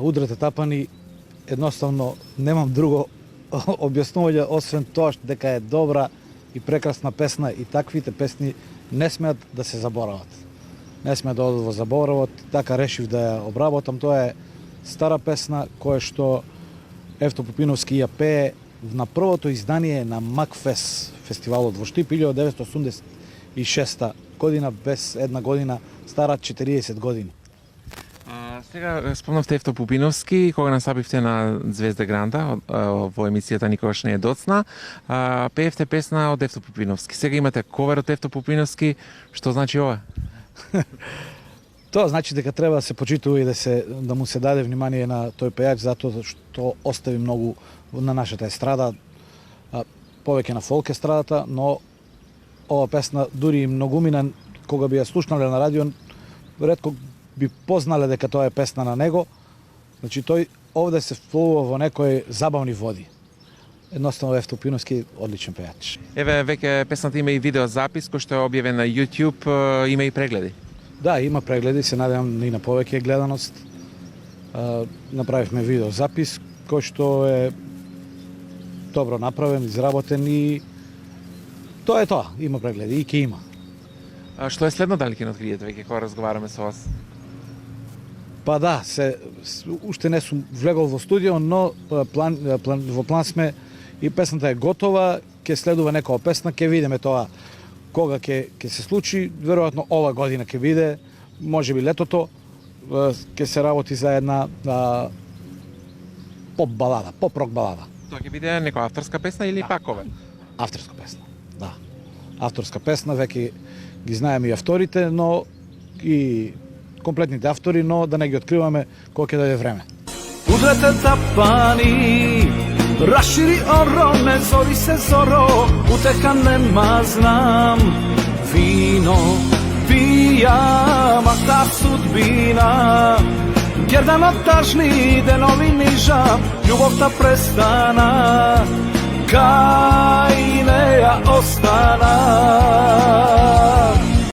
Удрете тапани, едноставно немам друго објаснување освен тоа дека е добра и прекрасна песна и таквите песни не смеат да се заборават. Не смеат да одат во заборавот, така решив да ја обработам. Тоа е стара песна која што Евто Пупиновски ја пее на првото издание на Макфес фестивалот во Штип 1986 година, без една година стара, 40 години. Сега спомнавте Евто Пупиновски, кога настапивте на Звезда Гранда во емисијата Никогаш не е доцна, пеевте песна од Евто Пупиновски. Сега имате ковер од Евто Пупиновски, што значи ова? Тоа значи дека треба да се почитува и да му се даде внимание на тој пејач, затоа што остави многу на нашата естрада, повеќе на фолк естрадата, но ова песна дури и многумина кога би ја слушнале на радио, ретко би познале дека тоа е песна на него. Значи тој овде се вплува во некои забавни води. Едноставно Евто Пупиновски одличен пејач. Еве веќе песната има и видеозапис кој што е објавен на YouTube, има и прегледи. Да, има прегледи, се надевам и на повеќе гледаност. Направивме видеозапис кој што е добро направен, изработен и тоа е тоа. Има прегледи и ќе има. Што е следно, дали ќе откриете веќе кога разговараме со вас? Па да, уште не сум влегол во студио, но во план сме и песната е готова, ќе следува некоја песна, ќе видиме тоа кога ќе се случи, веројатно ова година ќе биде, можеби летото, ќе се работи за една поп балада, поп-рок балада. Тоа ќе биде некоја авторска песна или пак ова? Авторска песна, да. Авторска песна, веќе ги знаеме и авторите, но и комплетните автори, но да не ги откриваме кога ќе дојде време. Удрете тапани, расшири ороне, зори се зоро, утека нема знам, вино пијам, а та судбина, герданот тажни, денови нижа, љубовта престана, кај неја остана.